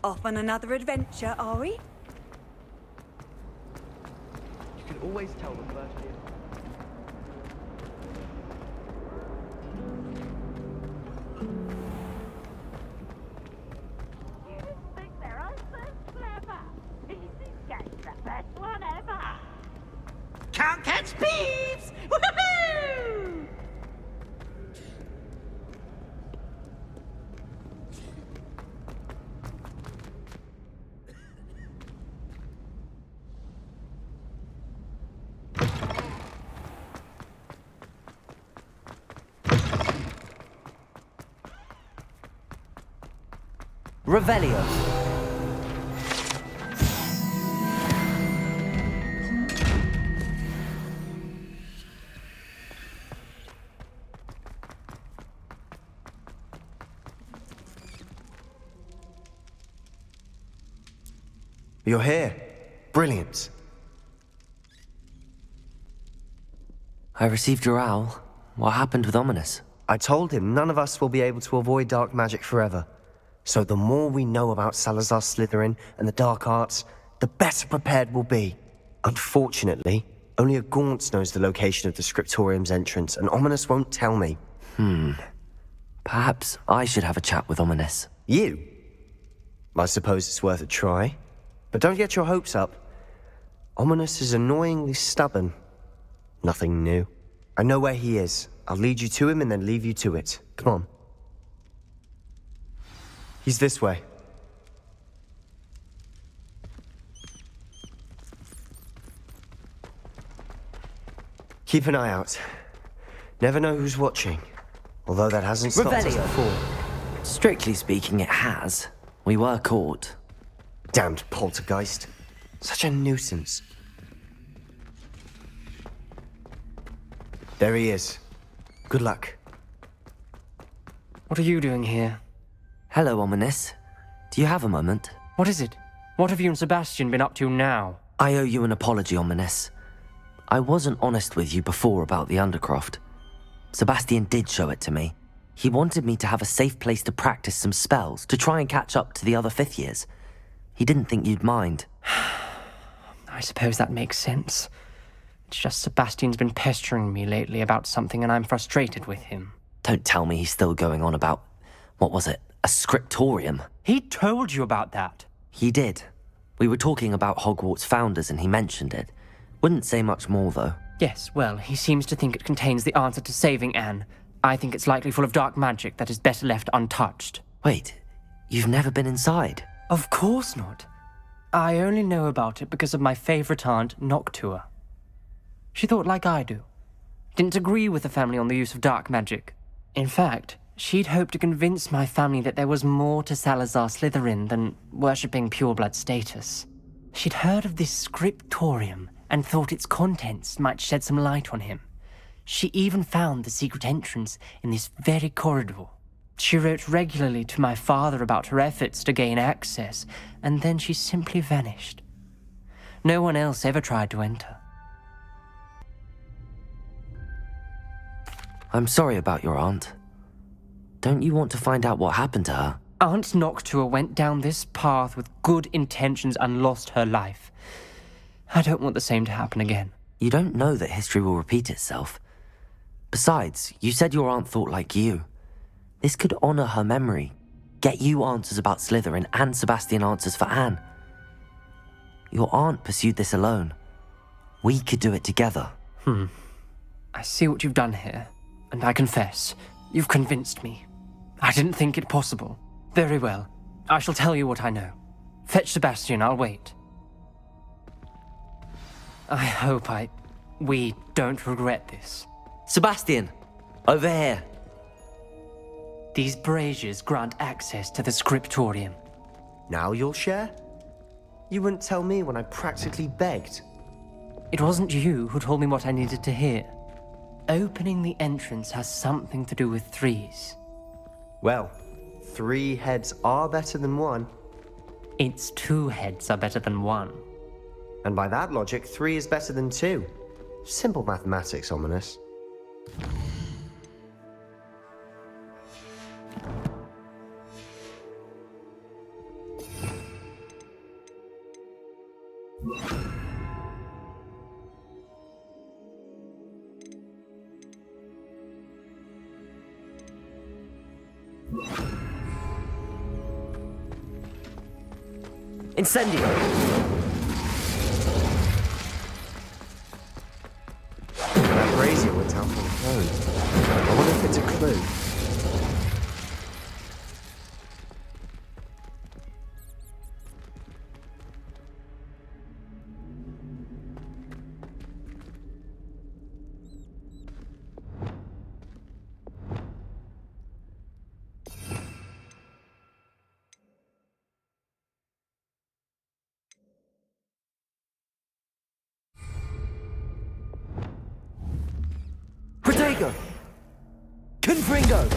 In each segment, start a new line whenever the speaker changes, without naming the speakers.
Off on another adventure, are we?
You can always tell the first year.
You think they're all so clever? Easy game's the best one ever. Can't catch thieves! Woohoo!
Revelio.
You're here. Brilliant.
I received your owl. What happened with Ominous?
I told him none of us will be able to avoid dark magic forever. So the more we know about Salazar Slytherin and the dark arts, the better prepared we'll be. Unfortunately, only a Gaunt knows the location of the Scriptorium's entrance, and Ominous won't tell me.
Perhaps I should have a chat with Ominous.
You? I suppose it's worth a try. But don't get your hopes up. Ominous is annoyingly stubborn. Nothing new. I know where he is. I'll lead you to him and then leave you to it. Come on. He's this way. Keep an eye out. Never know who's watching. Although that hasn't stopped us
Revelio.
before.
Strictly speaking, it has. We were caught.
Damned poltergeist. Such a nuisance. There he is. Good luck.
What are you doing here?
Hello, Ominous. Do you have a moment?
What is it? What have you and Sebastian been up to now?
I owe you an apology, Ominous. I wasn't honest with you before about the Undercroft. Sebastian did show it to me. He wanted me to have a safe place to practice some spells, to try and catch up to the other fifth years. He didn't think you'd mind.
I suppose that makes sense. It's just Sebastian's been pestering me lately about something and I'm frustrated with him.
Don't tell me he's still going on about, what was it, a scriptorium?
He told you about that.
He did. We were talking about Hogwarts founders and he mentioned it. Wouldn't say much more, though.
Yes, well, he seems to think it contains the answer to saving Anne. I think it's likely full of dark magic that is better left untouched.
Wait, you've never been inside?
Of course not. I only know about it because of my favorite aunt, Noctua. She thought like I do. Didn't agree with the family on the use of dark magic. In fact, she'd hoped to convince my family that there was more to Salazar Slytherin than worshipping pureblood status. She'd heard of this scriptorium and thought its contents might shed some light on him. She even found the secret entrance in this very corridor. She wrote regularly to my father about her efforts to gain access, and then she simply vanished. No one else ever tried to enter.
I'm sorry about your aunt. Don't you want to find out what happened to her?
Aunt Noctua went down this path with good intentions and lost her life. I don't want the same to happen again.
You don't know that history will repeat itself. Besides, you said your aunt thought like you. This could honor her memory, get you answers about Slytherin and Sebastian answers for Anne. Your aunt pursued this alone. We could do it together.
I see what you've done here, and I confess, you've convinced me. I didn't think it possible. Very well, I shall tell you what I know. Fetch Sebastian, I'll wait. I hope we don't regret this.
Sebastian, over here.
These braziers grant access to the scriptorium.
Now you'll share? You wouldn't tell me when I practically begged.
It wasn't you who told me what I needed to hear. Opening the entrance has something to do with threes.
Well, 3 heads are better than 1.
Its 2 heads are better than 1.
And by that logic, 3 is better than 2. Simple mathematics, Ominous. Incendio! That brazier went out on its own. I wonder if it's a clue. Protego! Confringo!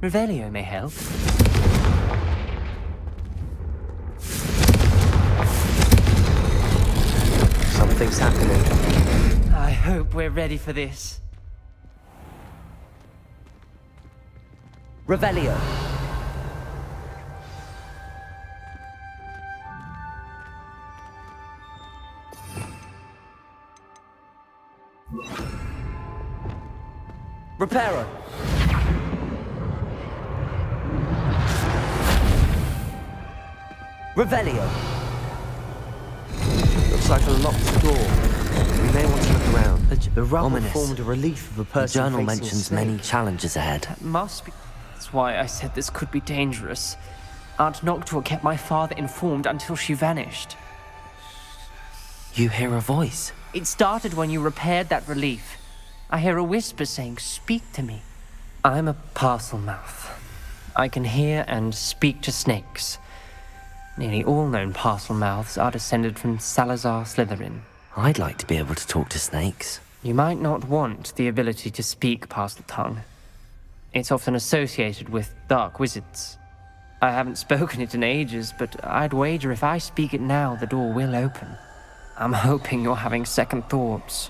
Revelio may help.
Something's happening.
I hope we're ready for this.
Revelio. Reparo. Revelio.
Looks like a locked door. We may want to look around. The rubble
Ominous.
formed a relief of a
The
person
journal
facing a
mentions
snake.
many challenges ahead.
That must be... That's why I said this could be dangerous. Aunt Noctua kept my father informed until she vanished.
You hear a voice.
It started when you repaired that relief. I hear a whisper saying, "Speak to me." I'm a parcel mouth. I can hear and speak to snakes. Nearly all known parcel mouths are descended from Salazar Slytherin.
I'd like to be able to talk to snakes.
You might not want the ability to speak parcel tongue. It's often associated with dark wizards. I haven't spoken it in ages, but I'd wager if I speak it now, the door will open. I'm hoping you're having second thoughts.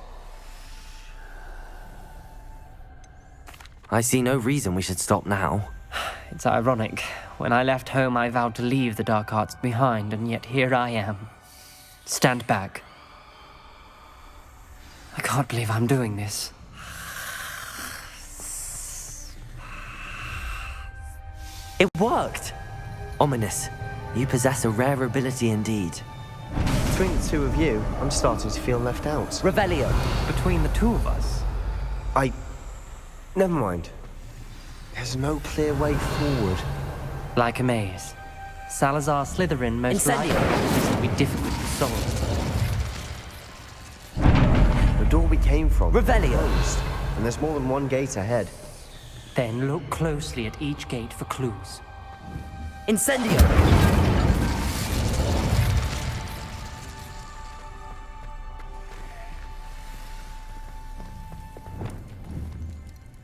I see no reason we should stop now.
It's ironic. When I left home, I vowed to leave the dark arts behind, and yet here I am. Stand back. I can't believe I'm doing this.
It worked! Ominous. You possess a rare ability indeed.
Between the two of you, I'm starting to feel left out.
Revelio.
Between the two of us,
Never mind. There's no clear way forward.
like a maze, Salazar Slytherin most
Incendio.
likely is to be difficult to solve.
The door we came from
Revelio.
closed, and there's more than one gate ahead.
Then look closely at each gate for clues.
Incendio.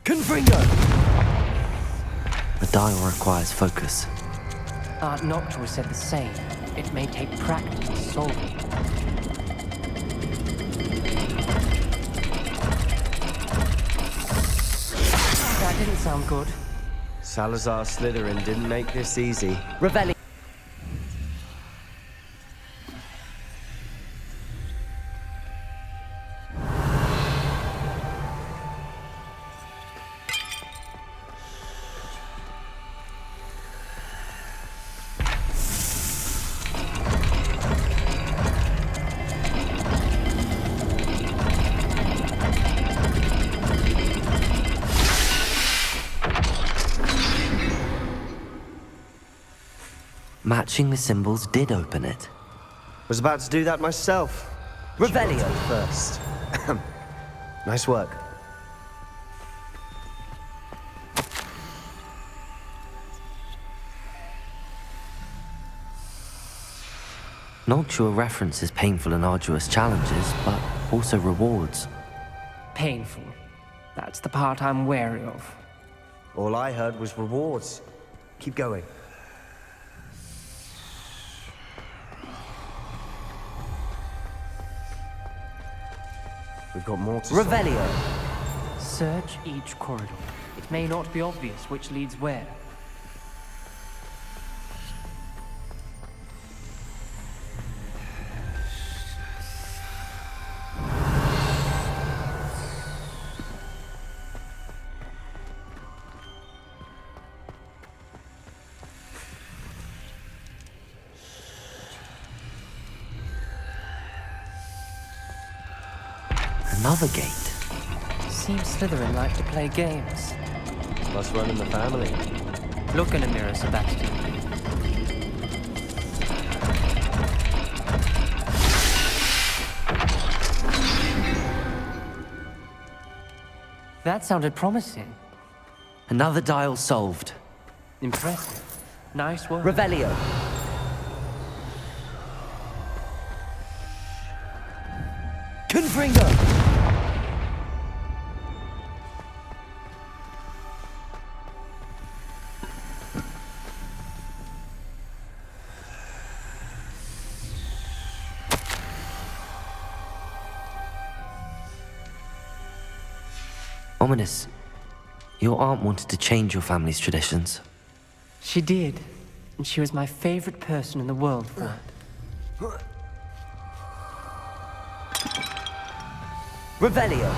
Confringo!
The dial requires focus.
Aunt Noctua said the same. It may take practice to solve it. That didn't sound good.
Salazar Slytherin didn't make this easy.
Revelio. Matching the symbols did open it.
Was about to do that myself.
Revelio.
First. Nice work.
Noctua references painful and arduous challenges, but also rewards.
Painful. That's the part I'm wary of.
All I heard was rewards. Keep going. We've got more to solve.
Revelio.
Search each corridor. It may not be obvious which leads where.
Another gate.
Seems Slytherin like to play games.
Must run in the family.
Look in a mirror, Sebastian. That sounded promising.
Another dial solved.
Impressive. Nice work.
Revelio. Confringo!
Ominous. Your aunt wanted to change your family's traditions.
She did. And she was my favorite person in the world for it.
Revelio.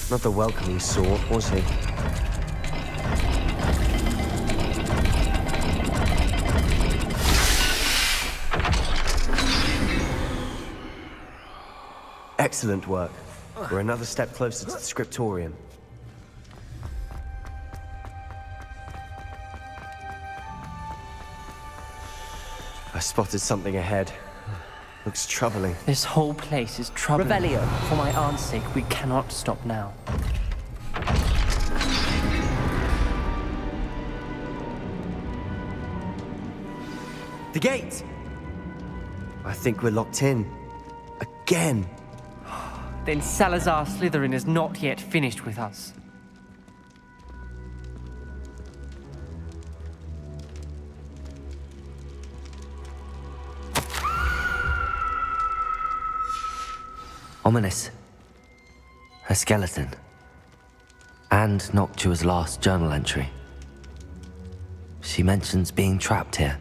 Another welcoming sort, was he? Excellent work. We're another step closer to the scriptorium. I spotted something ahead. Looks troubling.
This whole place is troubling.
Revelio.
For my aunt's sake, we cannot stop now.
The gate! I think we're locked in. Again.
Then Salazar Slytherin is not yet finished with us.
Ominous. Her skeleton. And Noctua's last journal entry. She mentions being trapped here,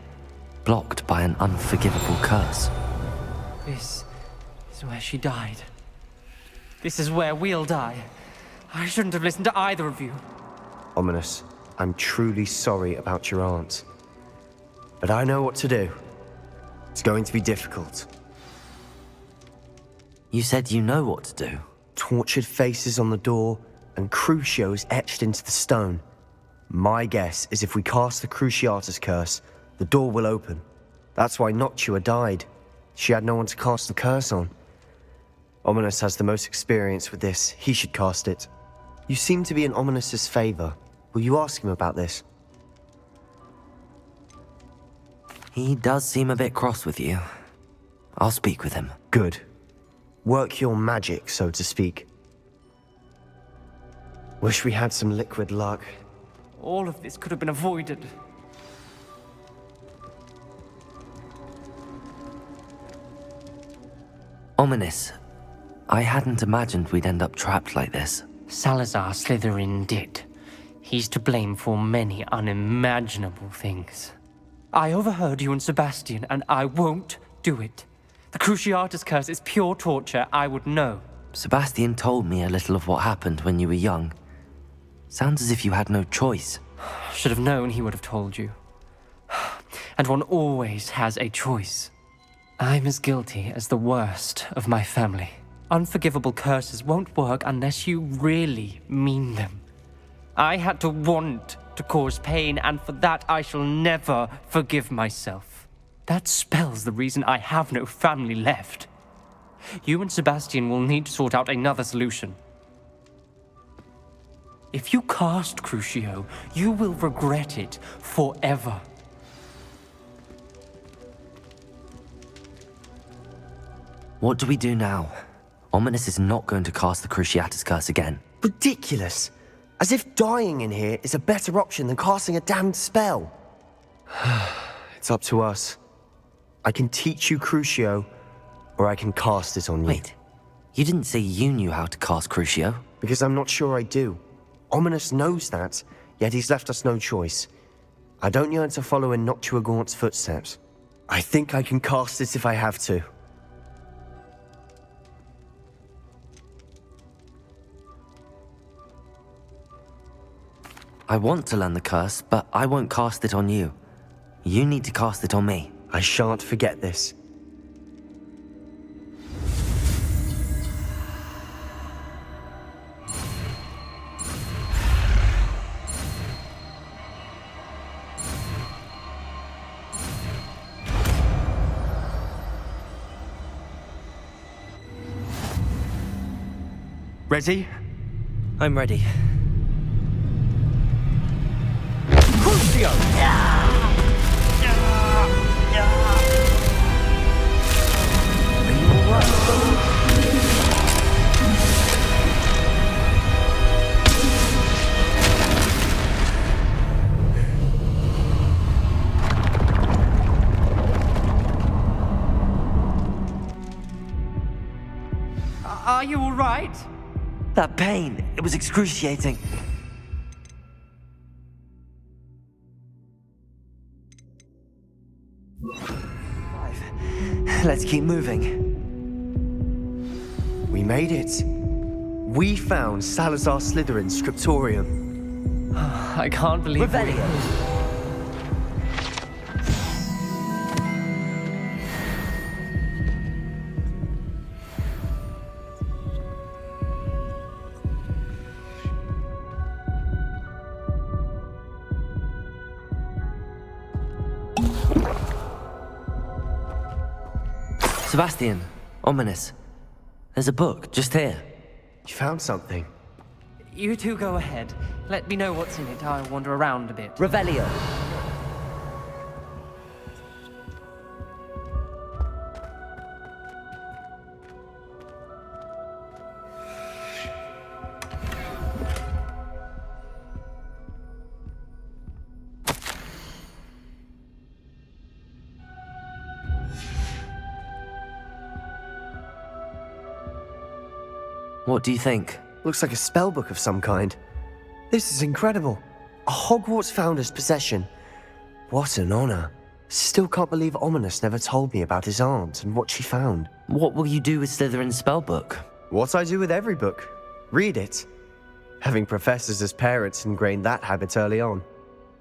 blocked by an unforgivable curse.
This is where she died. This is where we'll die. I shouldn't have listened to either of you.
Ominous, I'm truly sorry about your aunt. But I know what to do. It's going to be difficult.
You said you know what to do.
Tortured faces on the door, and Crucios etched into the stone. My guess is if we cast the Cruciatus curse, the door will open. That's why Noctua died. She had no one to cast the curse on. Ominous has the most experience with this. He should cast it. You seem to be in Ominous's favor. Will you ask him about this?
He does seem a bit cross with you. I'll speak with him.
Good. Work your magic, so to speak. Wish we had some liquid luck.
All of this could have been avoided.
Ominous. I hadn't imagined we'd end up trapped like this.
Salazar Slytherin did. He's to blame for many unimaginable things. I overheard you and Sebastian, and I won't do it. The Cruciatus curse is pure torture, I would know.
Sebastian told me a little of what happened when you were young. Sounds as if you had no choice.
Should have known he would have told you. And one always has a choice. I'm as guilty as the worst of my family. Unforgivable curses won't work unless you really mean them. I had to want to cause pain, and for that I shall never forgive myself. That spells the reason I have no family left. You and Sebastian will need to sort out another solution. If you cast Crucio, you will regret it forever.
What do we do now? Ominous is not going to cast the Cruciatus curse again.
Ridiculous! As if dying in here is a better option than casting a damned spell. It's up to us. I can teach you Crucio, or I can cast it on you.
Wait, you didn't say you knew how to cast Crucio?
Because I'm not sure I do. Ominous knows that, yet he's left us no choice. I don't yearn to follow in HOGWARTS' footsteps. I think I can cast it if I have to.
I want to learn the curse, but I won't cast it on you. You need to cast it on me.
I shan't forget this.
Ready?
I'm ready.
Crucio!
Are you all right?
That pain, it was excruciating. Let's keep moving.
We made it. We found Salazar Slytherin's scriptorium.
I can't believe
Revelio. Sebastian, ominous. There's a book just here.
You found something.
You two go ahead. Let me know what's in it. I'll wander around a bit.
Revelio. What do you think?
Looks like a spellbook of some kind. This is incredible. A Hogwarts founder's possession. What an honor. Still can't believe Ominous never told me about his aunt and what she found.
What will you do with Slytherin's spellbook?
What I do with every book. Read it. Having professors as parents ingrained that habit early on.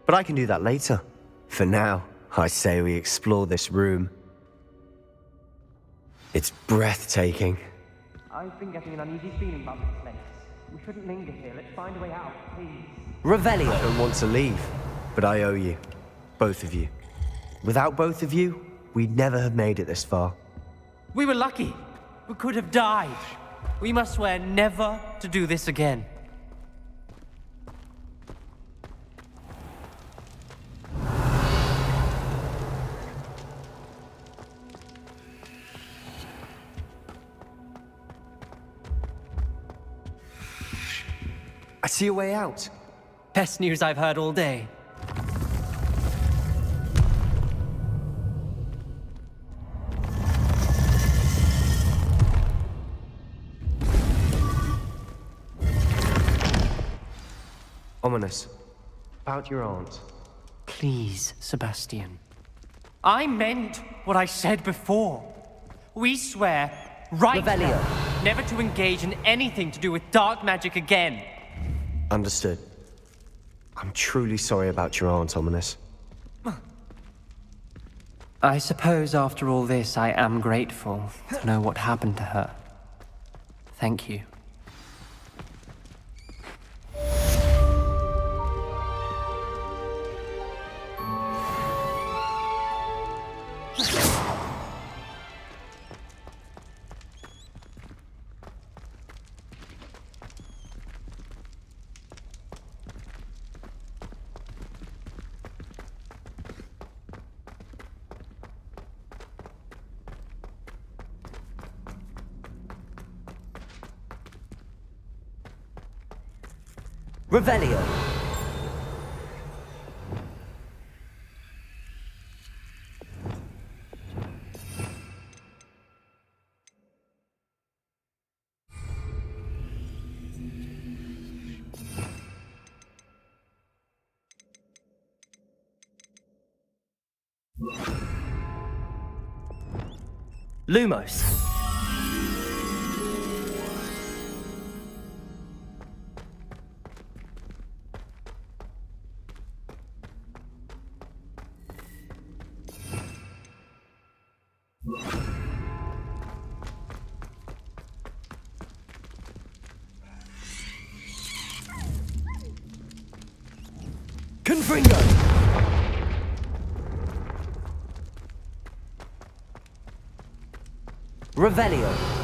But I can do that later. For now, I say we explore this room. It's breathtaking.
I've been getting an uneasy feeling about this place. We shouldn't linger here. Let's find a way out, please.
Revelio.
I don't want to leave, but I owe you. Both of you. Without both of you, we'd never have made it this far.
We were lucky. We could have died. We must swear never to do this again.
I see a way out.
Best news I've heard all day.
Ominous. About your aunt.
Please, Sebastian. I meant what I said before. We swear, right
Revelio.
now, never to engage in anything to do with dark magic again.
Understood. I'm truly sorry about your aunt, Ominous.
I suppose after all this, I am grateful to know what happened to her. Thank you.
Revelio.
Lumos.
Confringo!
Revelio.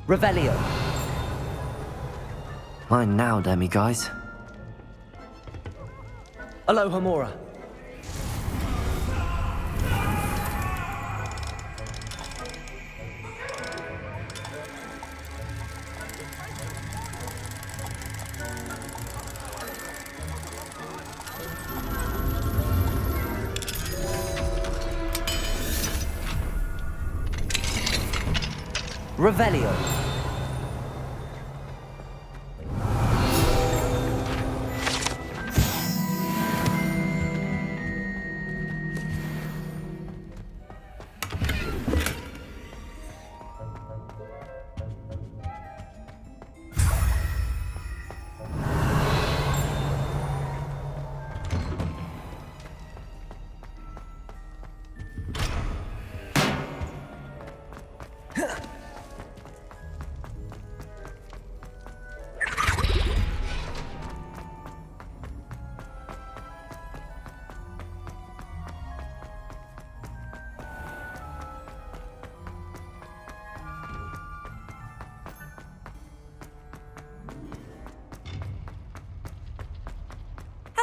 Revelio. Mine now, demi-guys.
Aloha Mora.
Revelio.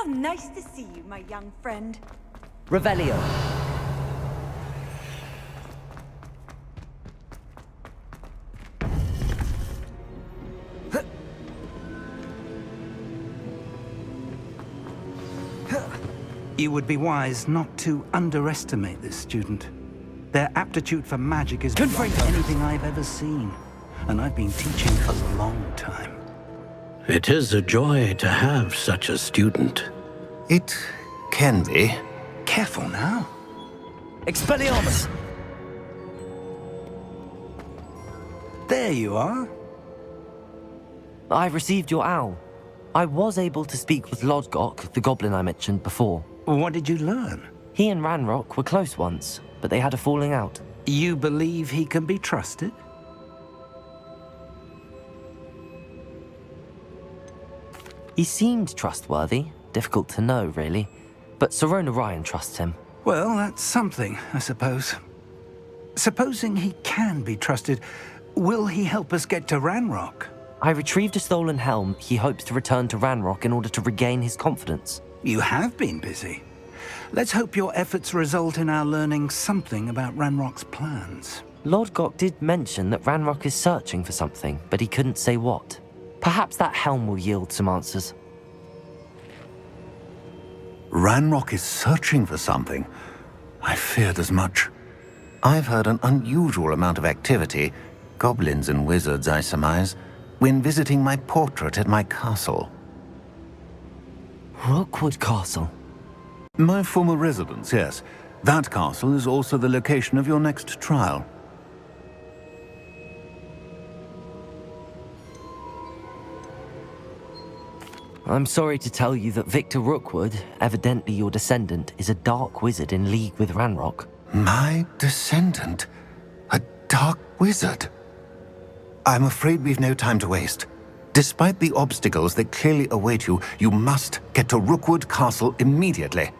How nice to see you, my young friend.
Revelio.
You would be wise not to underestimate this student. Their aptitude for magic is beyond anything I've ever seen, and I've been teaching a long time.
It is a joy to have such a student.
It can be.
Careful now.
Expelliarmus!
There you are.
I received your owl. I was able to speak with Lodgok, the goblin I mentioned before.
What did you learn?
He and Ranrock were close once, but they had a falling out.
You believe he can be trusted?
He seemed trustworthy. Difficult to know, really. But Sirona Ryan trusts him.
Well, that's something, I suppose. Supposing he can be trusted, will he help us get to Ranrock?
I retrieved a stolen helm he hopes to return to Ranrock in order to regain his confidence.
You have been busy. Let's hope your efforts result in our learning something about Ranrock's plans.
Lodgok did mention that Ranrock is searching for something, but he couldn't say what. Perhaps that helm will yield some answers.
Ranrock is searching for something. I feared as much. I've heard an unusual amount of activity, goblins and wizards, I surmise, when visiting my portrait at my castle.
Rookwood Castle?
My former residence, yes. That castle is also the location of your next trial.
I'm sorry to tell you that Victor Rookwood, evidently your descendant, is a dark wizard in league with Ranrock.
My descendant? A dark wizard? I'm afraid we've no time to waste. Despite the obstacles that clearly await you, you must get to Rookwood Castle immediately.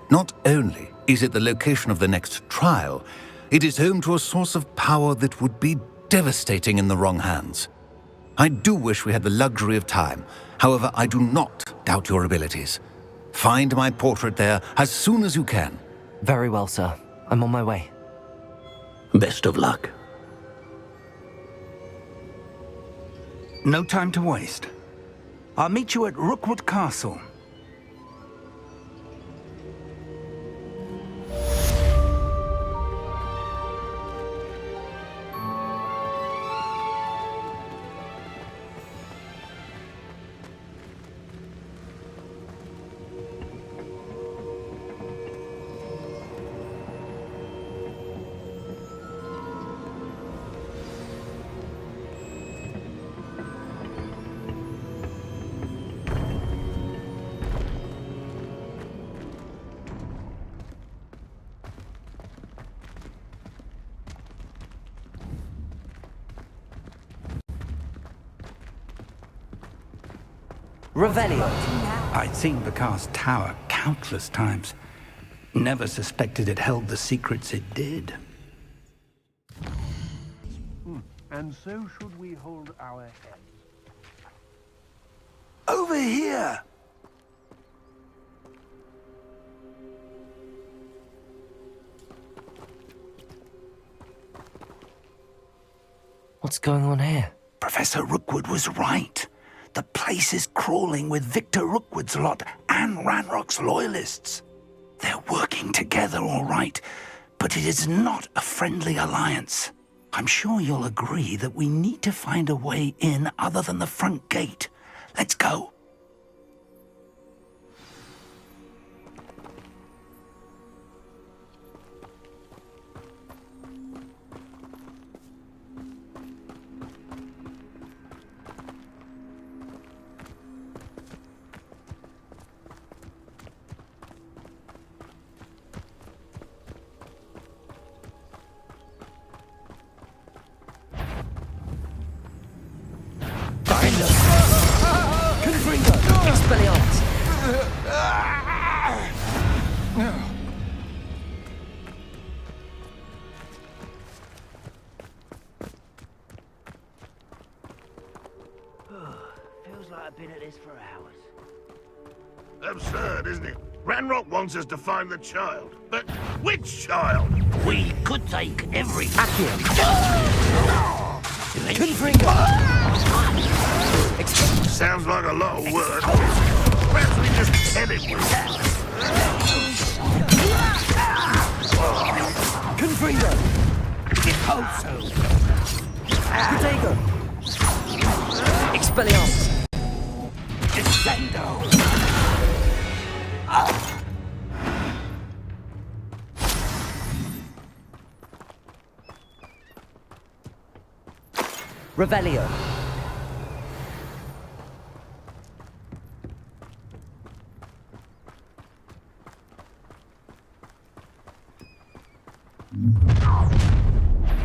Not only is it the location of the next trial, it is home to a source of power that would be devastating in the wrong hands. I do wish we had the luxury of time. However, I do not doubt your abilities. Find my portrait there as soon as you can.
Very well, sir. I'm on my way.
Best of luck.
No time to waste. I'll meet you at Rookwood Castle.
Revelio.
I'd seen Bakar's tower countless times. Never suspected it held the secrets it did.
And so should we hold our heads.
Over here!
What's going on here?
Professor Rookwood was right. The place is crawling with Victor Rookwood's lot and Ranrock's loyalists. They're working together, all right, but it is not a friendly alliance. I'm sure you'll agree that we need to find a way in other than the front gate. Let's go.
Expelliarmus!
Feels like I've been at this for hours. Absurd, isn't it? Ranrock wants us to find the child. But which child?
We could take every...
Accio.
Sounds like a lot of work. Perhaps we just kill it with that.
Confringo!
Also.
Protego! Expelliarmus!
Descendo.
Revelio!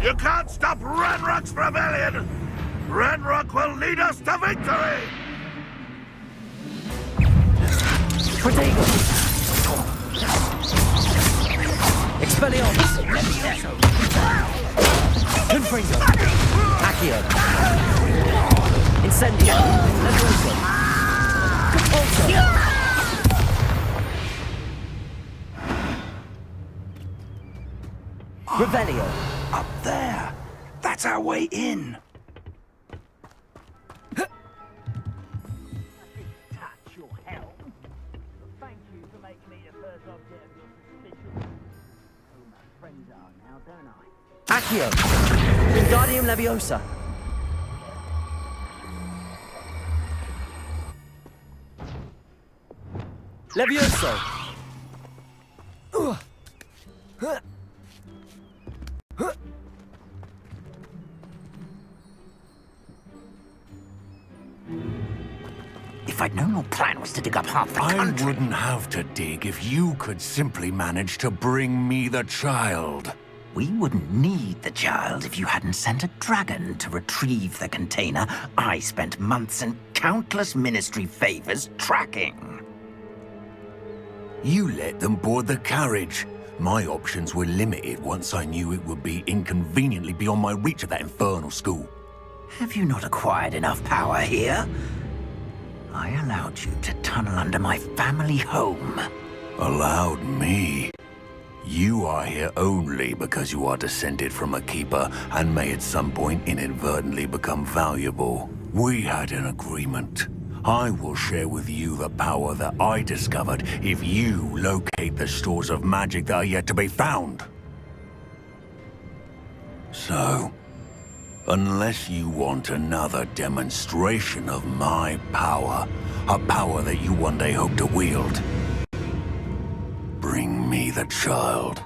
You can't stop Ranrock's rebellion! Ranrock will lead us to victory!
Protego! Expelliarmus! Confringo! Accio! Incendio! Levioso! Compulso! Revelio!
Up there. That's our way in.
Touch your help. Thank you for making me the first object of your suspicion. Who my friends are now, don't I?
Accio! Wingardium Leviosa! Levioso!
If I'd known your plan was to dig up half the
I
country...
wouldn't have to dig if you could simply manage to bring me the child.
We wouldn't need the child if you hadn't sent a dragon to retrieve the container I spent months and countless ministry favors tracking.
You let them board the carriage. My options were limited once I knew it would be inconveniently beyond my reach of that infernal school.
Have you not acquired enough power here? I allowed you to tunnel under my family home.
Allowed me? You are here only because you are descended from a keeper and may at some point inadvertently become valuable. We had an agreement. I will share with you the power that I discovered if you locate the stores of magic that are yet to be found. So, unless you want another demonstration of my power, a power that you one day hope to wield, bring me the child.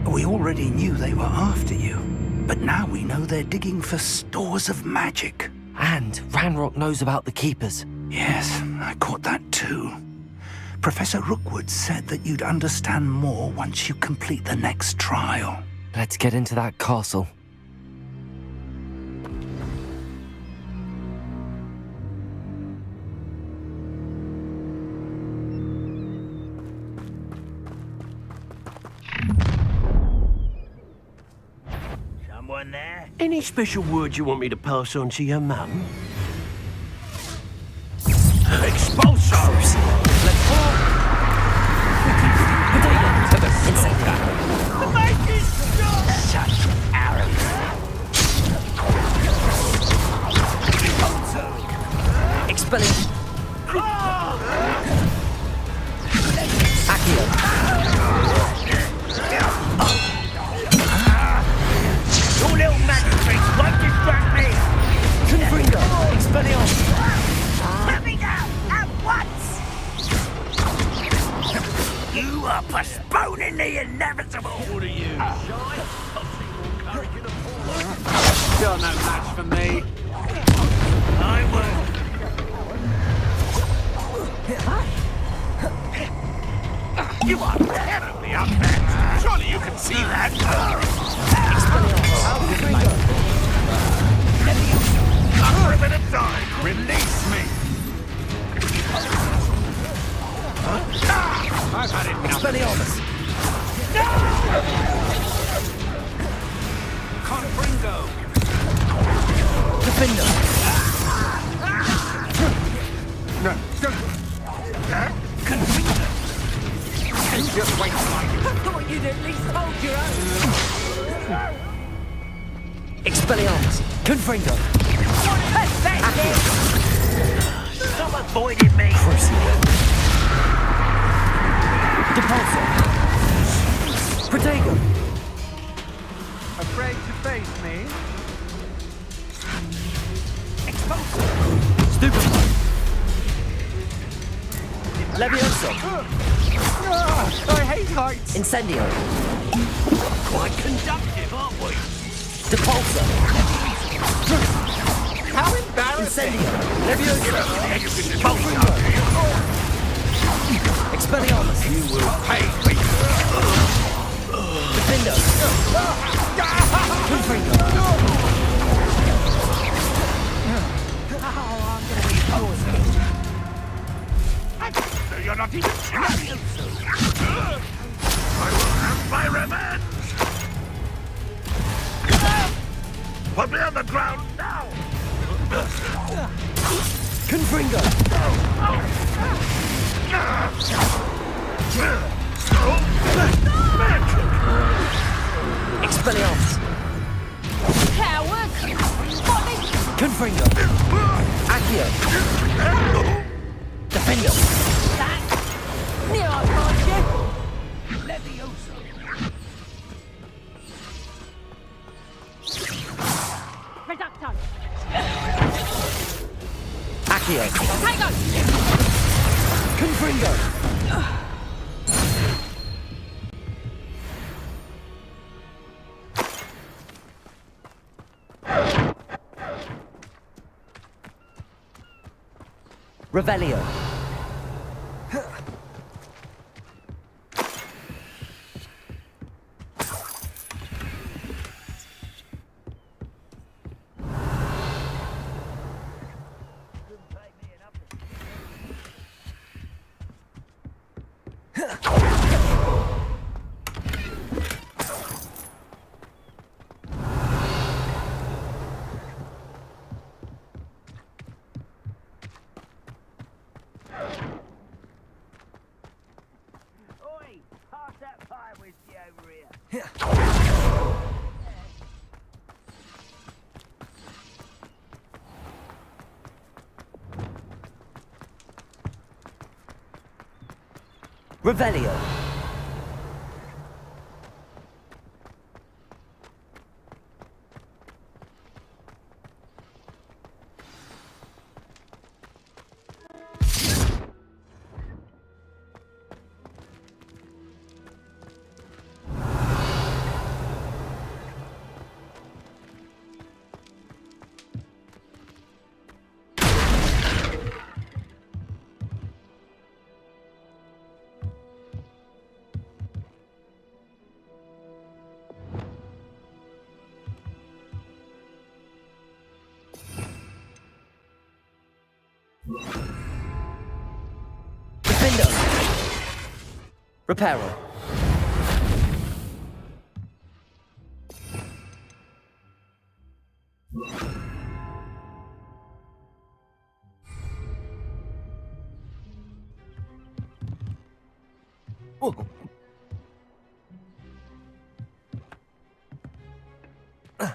We already knew they were after you, but now we know they're digging for stores of magic.
And Ranrock knows about the Keepers.
Yes, I caught that too. Professor Rookwood said that you'd understand more once you complete the next trial.
Let's get into that castle.
Someone there?
Any special words you want me to pass on to your mum?
Expulsos!
Let's go!
The mate is
Such arrows.
Expelling. Accio.
Your little magic tricks won't distract me!
Confringo! Expelliarmus!
Let me down at once!
You are postponing the inevitable.
What are you, shy? You're no match for me. I will. You are terribly unbent. Surely you can see that. After a bit of time, release me. I've had enough.
Expelliarmus!
you'd at least hold your own. Expelliarmus. Confringo.
Pathetic!
Stop avoiding me!
Crucio. Depulso. Protego.
Afraid to face me?
Expulso. Stupefy. Levioso.
I hate heights!
Incendio.
Quite conductive, aren't we?
Depulso.
How embarrassing!
Incendio. Levioso. Confringo. Expelliarmus.
You will pay me.
Defendo. Confringo.
You're not even trying. I will have my revenge. Put me on the ground now.
Confringo. Expelliarmus.
Coward!
Confringo. Accio. Defendo.
Near I find you!
Levioso.
Reducto!
Accio.
Hang on!
Confringo. Revelio.
Oi! Pass that fire whiskey over here!
Revelio. Defendo. Reparo.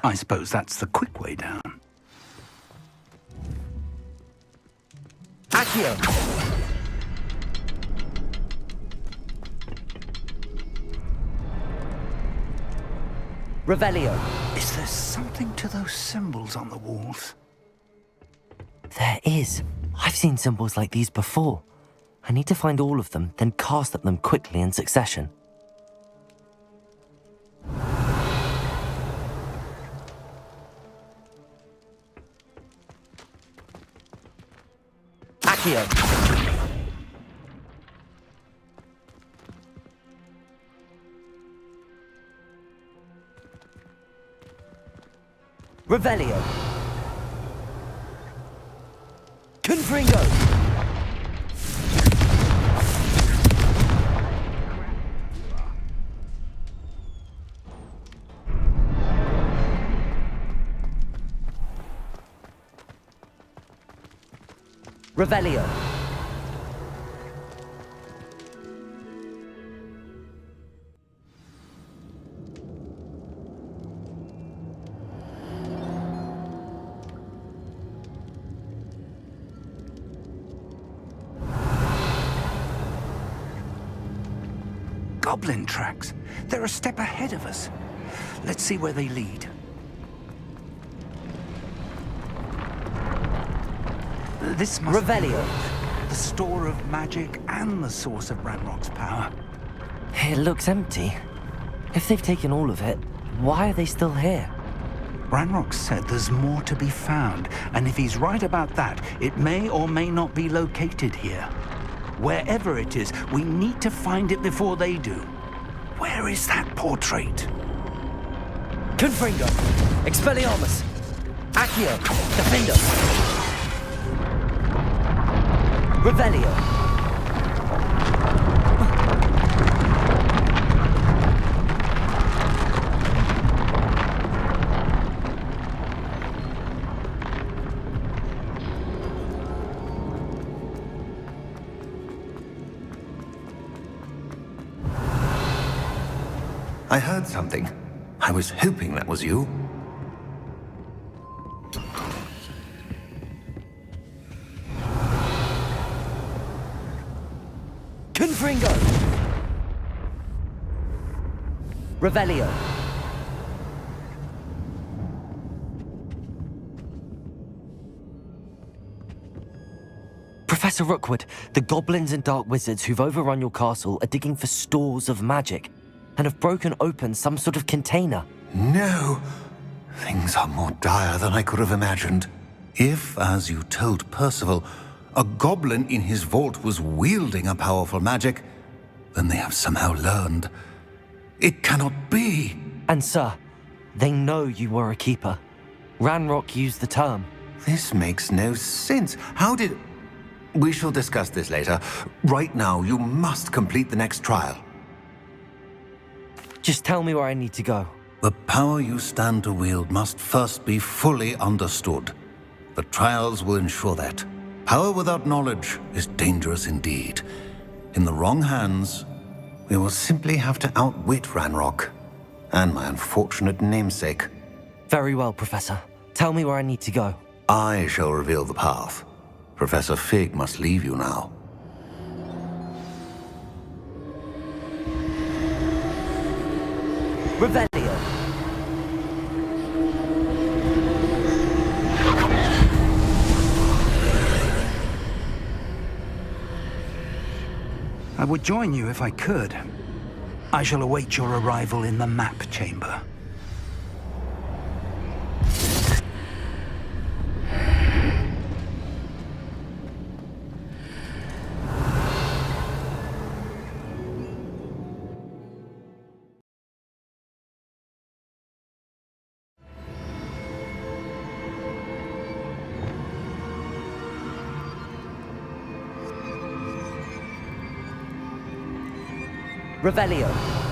I suppose that's the quick way down.
Accio. Revelio.
Is there something to those symbols on the walls?
There is. I've seen symbols like these before. I need to find all of them, then cast at them quickly in succession.
Accio. Revelio. Confringo. Revelio.
goblin tracks. They're a step ahead of us. Let's see where they lead. This must
Revelio.
be the store of magic and the source of Ranrock's power.
It looks empty. If they've taken all of it, why are they still here?
Ranrock said there's more to be found, and if he's right about that, it may or may not be located here. Wherever it is, we need to find it before they do. Where is that portrait?
Confringo, Expelliarmus, Accio, Defendo, Revelio.
I heard something. I was hoping that was you.
Confringo! Revelio. Professor Rookwood, the goblins and dark wizards who've overrun your castle are digging for stores of magic and have broken open some sort of container.
No! Things are more dire than I could have imagined. If, as you told Percival, a goblin in his vault was wielding a powerful magic, then they have somehow learned. It cannot be!
And sir, they know you were a keeper. Ranrock used the term.
This makes no sense. How did... We shall discuss this later. Right now, you must complete the next trial.
Just tell me where I need to go.
The power you stand to wield must first be fully understood. The trials will ensure that. Power without knowledge is dangerous indeed. In the wrong hands, we will simply have to outwit Ranrock and my unfortunate namesake.
Very well, Professor. Tell me where I need to go.
I shall reveal the path. Professor Fig must leave you now.
Revelio.
I would join you if I could. I shall await your arrival in the map chamber.
Revelio.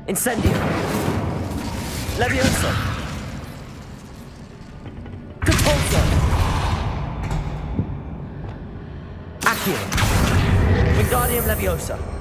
Incendio. Leviosa. Compulso. Accio. Wingardium Leviosa.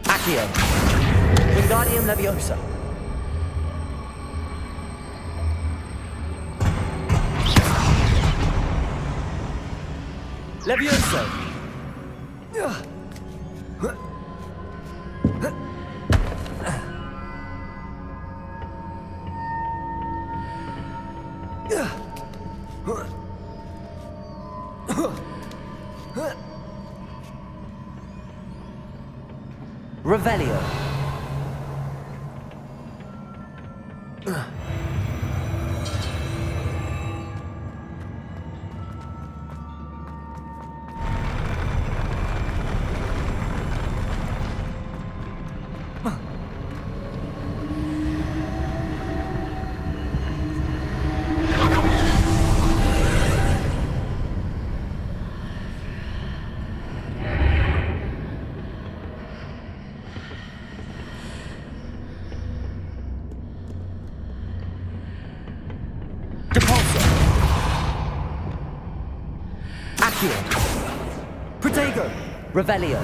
Accio. Wingardium Leviosa. Levioso. Revelio. Protego! Revelio!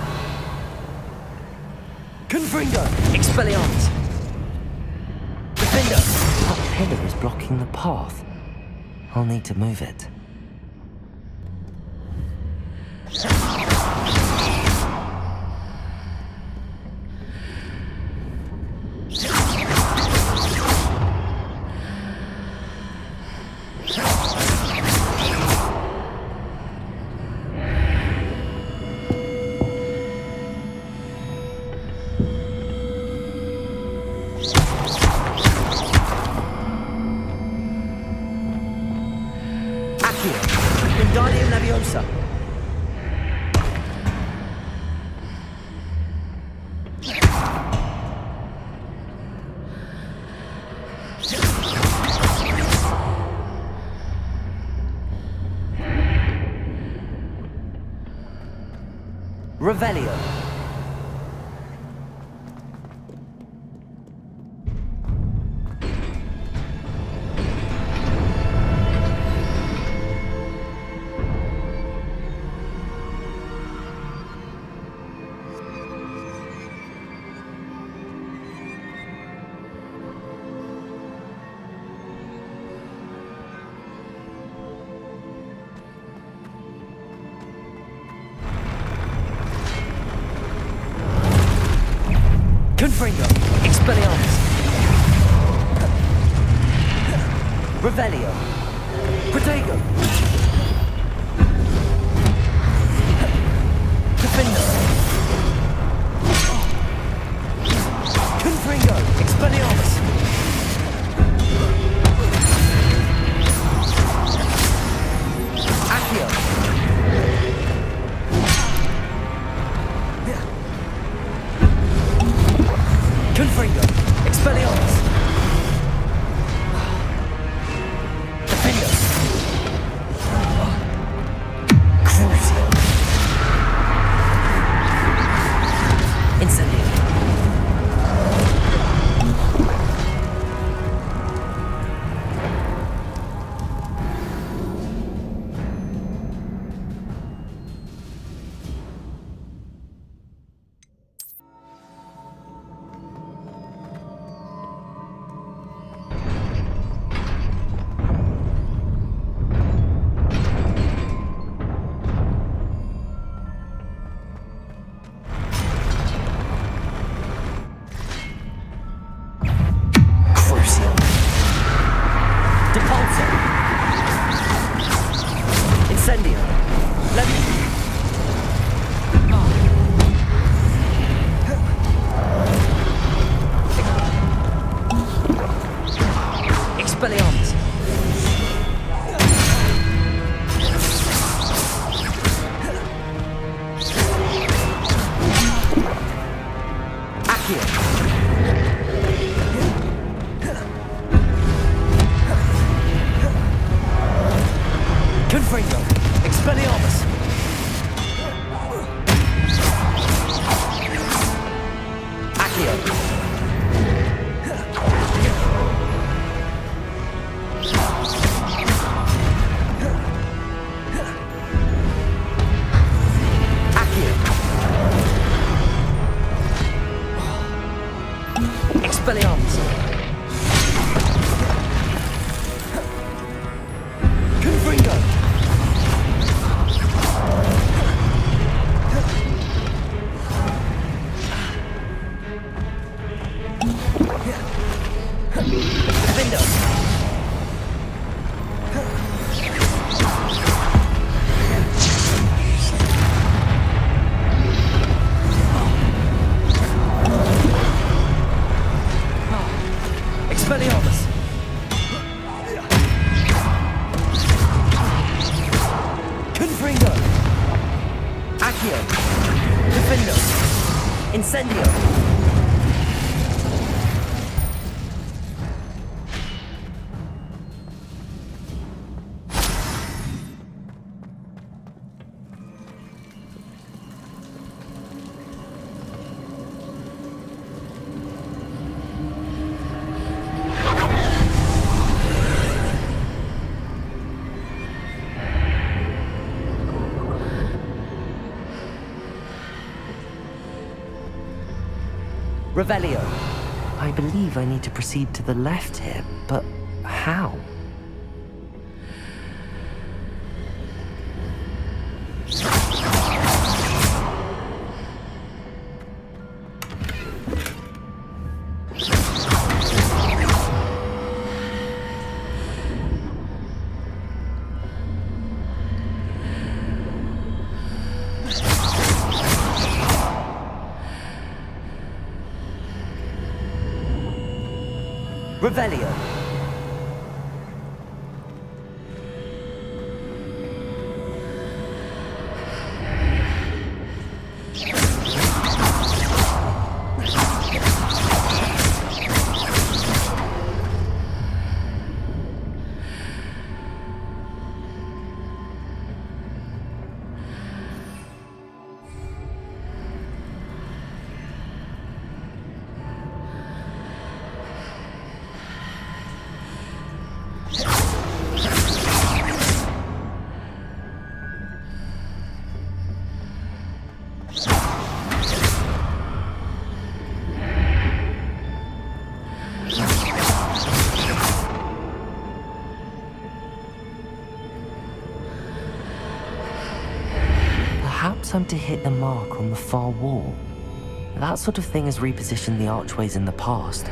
Confringo! Expelliarmus! Defender! That pillar is blocking the path. I'll need to move it. Wingardium Leviosa. Revelio. Confringo! Expelliarmus! Revelio! Protego! Defender! Confringo! Expelliarmus! Accio! Confringo! Expelliarmus! Defender! Crucio! Incendio! Incendio! Expelliarmus! Accio! Confringo! Expelliarmus! Accio! Incendio! Revelio. I believe I need to proceed to the left here, but how? Revelio. Perhaps I'm to hit the mark on the far wall. That sort of thing has repositioned the archways in the past.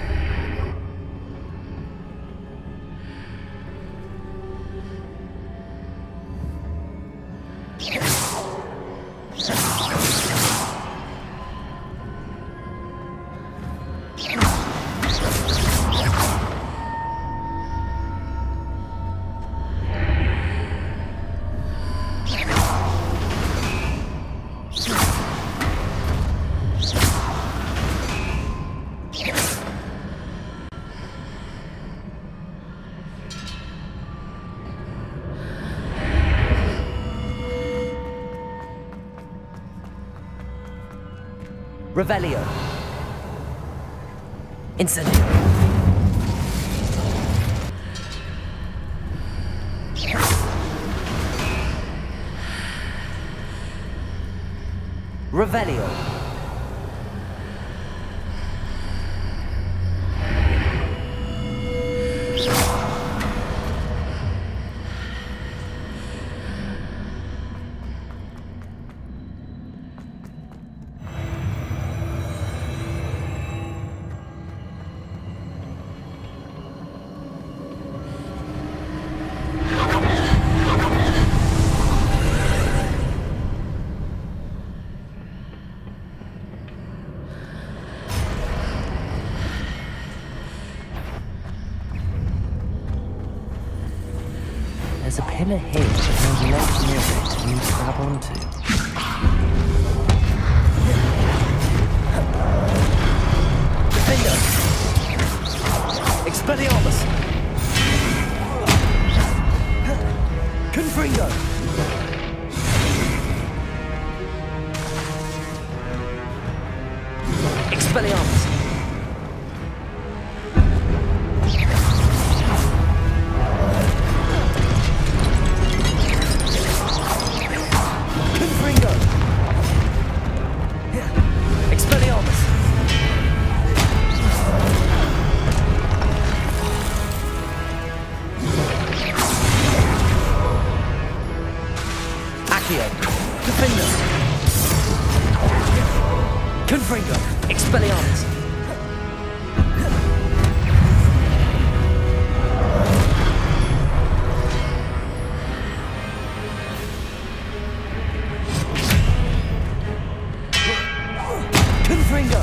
Revelio. Incendio. Revelio. There's a pillar here that there's left near it for me to grab onto. Defender! Expelliarmus! Confringo! Expelliarmus! Defender! Confringo! Expelliarmus! Confringo!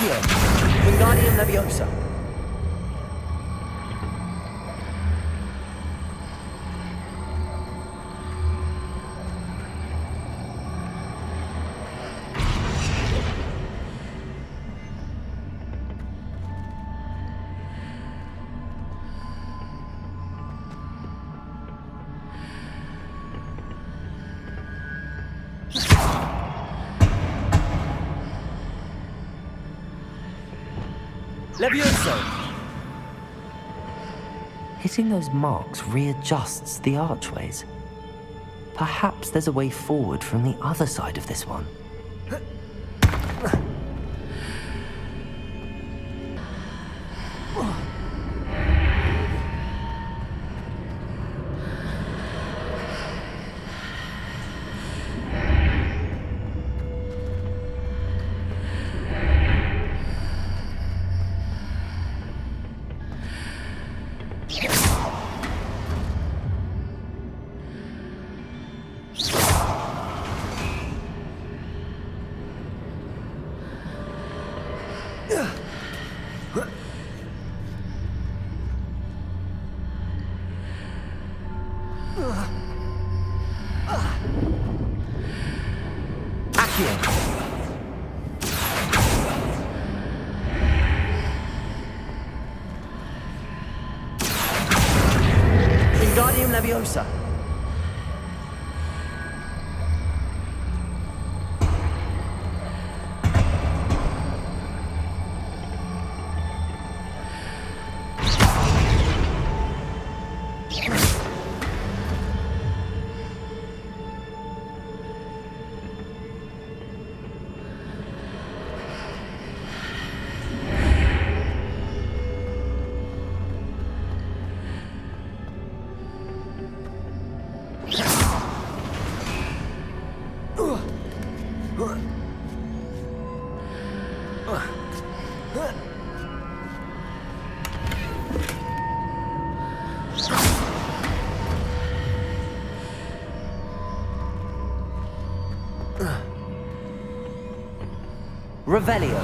Accio! Wingardium Leviosa! Levioso!
Hitting those marks readjusts the archways. Perhaps there's a way forward from the other side of this one.
Wingardium Leviosa! Revelio!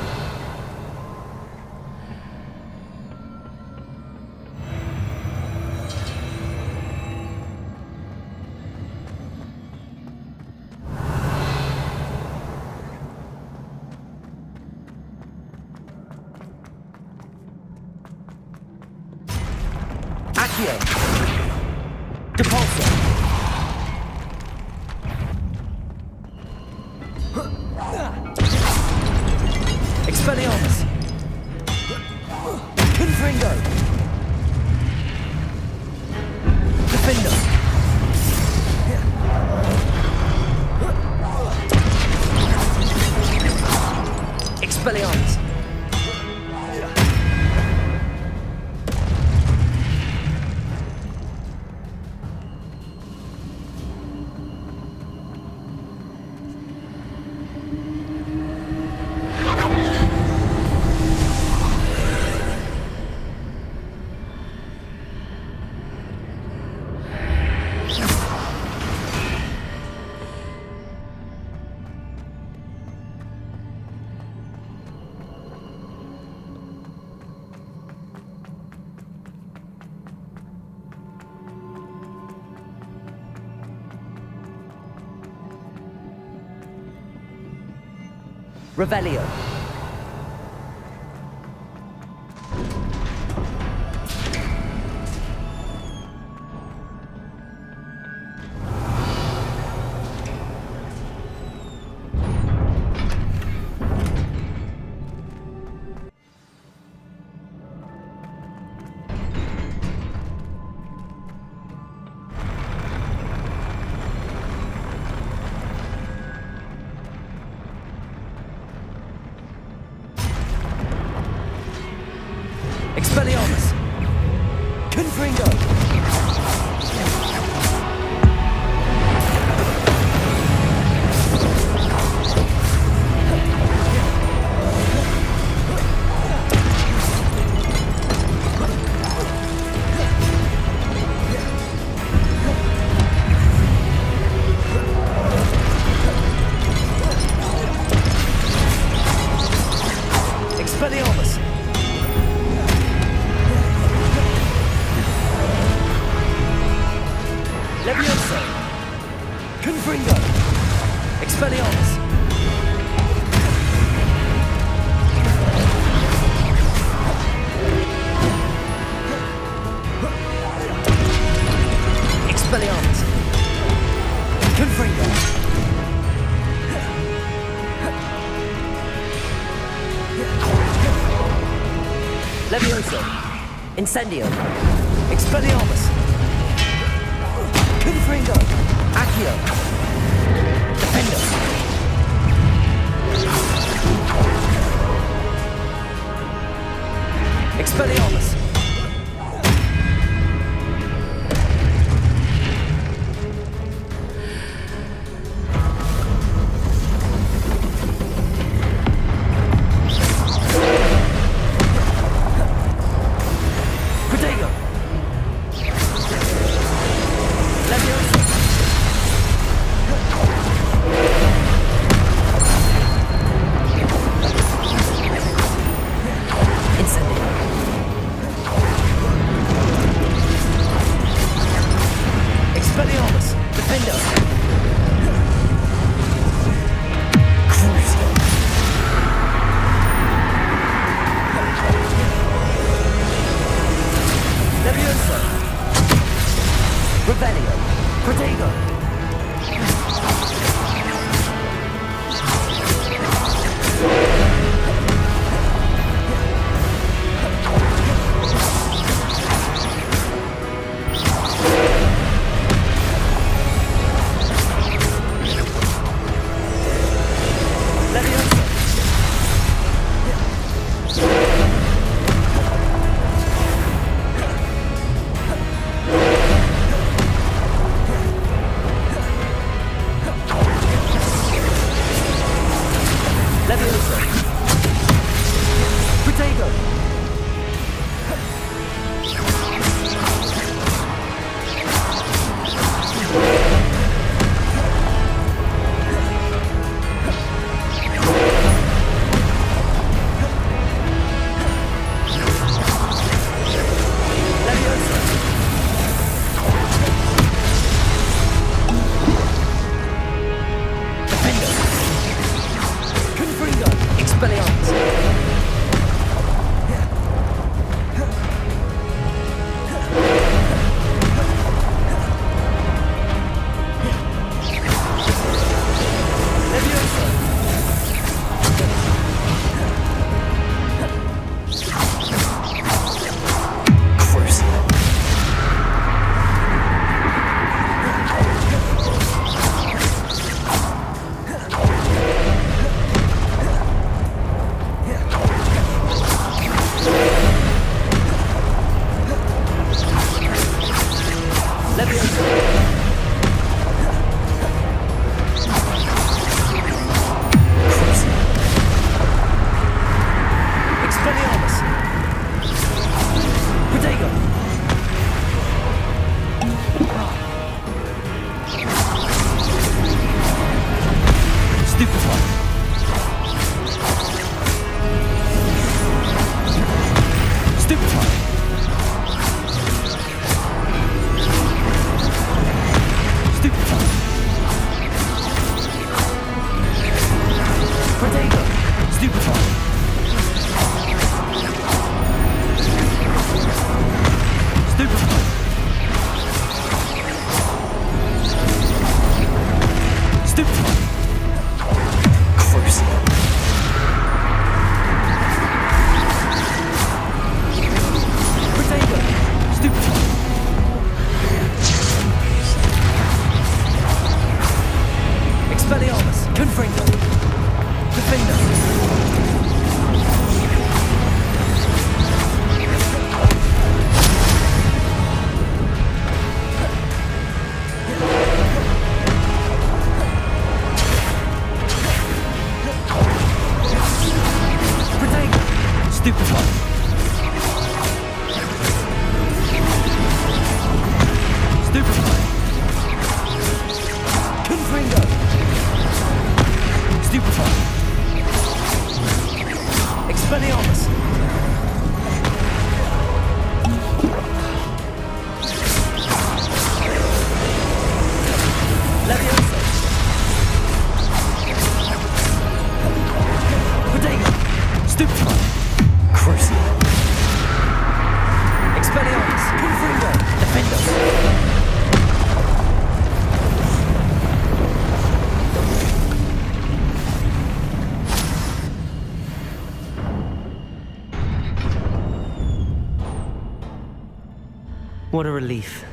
Accio! Depulso! Expelliarmus! Confringo! Defender! Expelliarmus! Revelio! Expelliarmus! Confringo! Expelliarmus! Expelliarmus! Confringo! Levioso! Incendio! Expelliarmus! Confringo! Accio! Defendo! Expelliarmus! Protego! Levioso! Incendio! Expelliarmus! Defendo! Crucio! Levioso! Revelio! Protego! Levioso!
What a relief.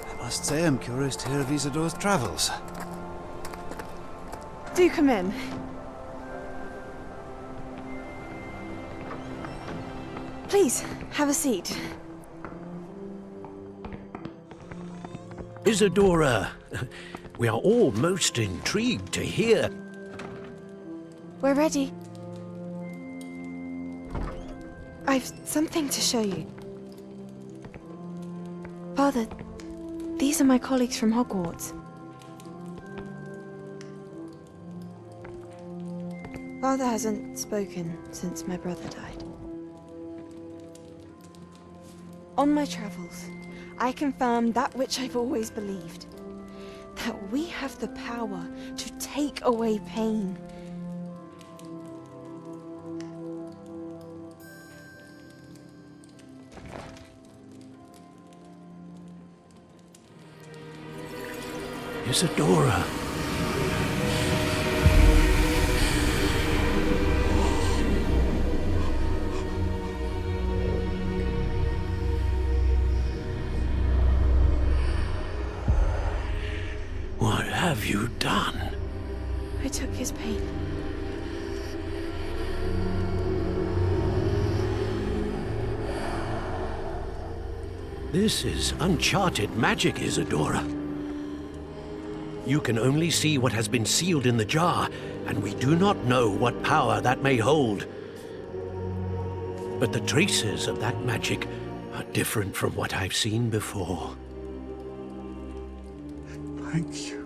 I must say I'm curious to hear of Isadora's travels.
Do come in. Please, have a seat.
Isadora, we are all most intrigued to hear.
We're ready. I've something to show you. Father, these are my colleagues from Hogwarts. Father hasn't spoken since my brother died. On my travels, I confirmed that which I've always believed. That we have the power to take away pain.
Isadora. What have you done?
I took his pain.
This is uncharted magic, Isadora. You can only see what has been sealed in the jar, and we do not know what power that may hold. But the traces of that magic are different from what I've seen before.
Thank you.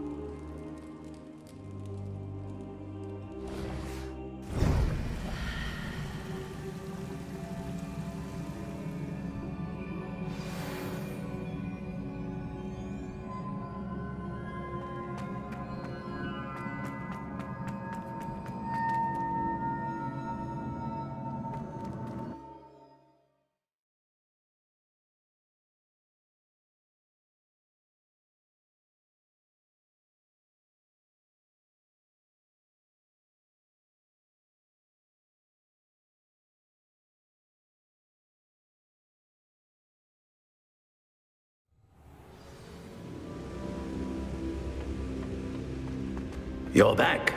You're back.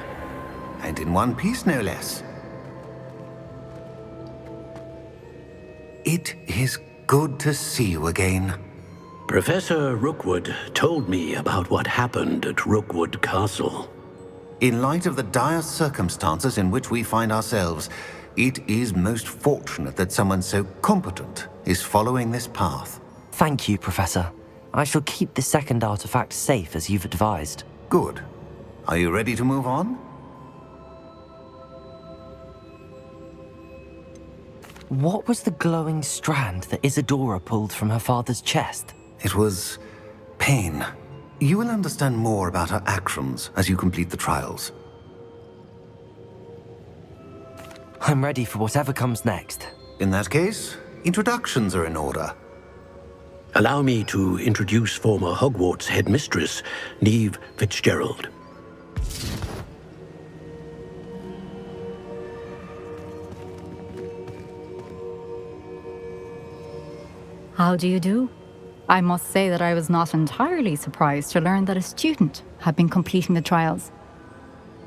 And in one piece, no less. It is good to see you again.
Professor Rookwood told me about what happened at Rookwood Castle.
In light of the dire circumstances in which we find ourselves, it is most fortunate that someone so competent is following this path.
Thank you, Professor. I shall keep the second artifact safe as you've advised.
Good. Are you ready to move on?
What was the glowing strand that Isadora pulled from her father's chest?
It was pain. You will understand more about her actions as you complete the trials.
I'm ready for whatever comes next.
In that case, introductions are in order.
Allow me to introduce former Hogwarts headmistress, Neve Fitzgerald.
How do you do? I must say that I was not entirely surprised to learn that a student had been completing the trials.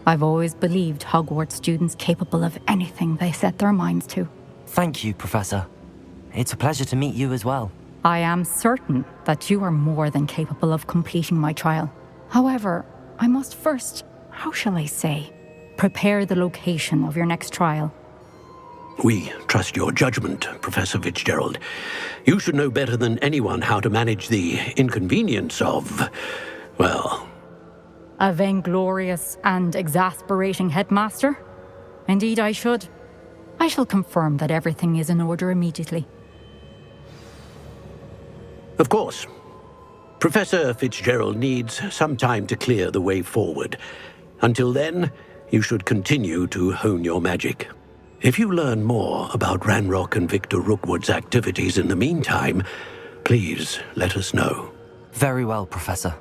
I've always believed Hogwarts students capable of anything they set their minds to.
Thank you, Professor. It's a pleasure to meet you as well.
I am certain that you are more than capable of completing my trial. However, I must first, how shall I say, prepare the location of your next trial.
We trust your judgment, Professor Fitzgerald. You should know better than anyone how to manage the inconvenience of, well...
A vainglorious and exasperating headmaster? Indeed I should. I shall confirm that everything is in order immediately.
Of course. Professor Fitzgerald needs some time to clear the way forward. Until then, you should continue to hone your magic. If you learn more about Ranrock and Victor Rookwood's activities in the meantime, please let us know.
Very well, Professor.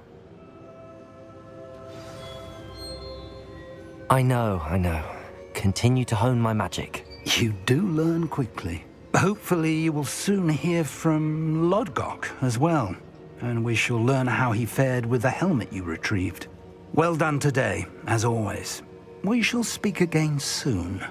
I know. Continue to hone my magic.
You do learn quickly. Hopefully you will soon hear from Lodgok as well, and we shall learn how he fared with the helmet you retrieved. Well done today, as always. We shall speak again soon.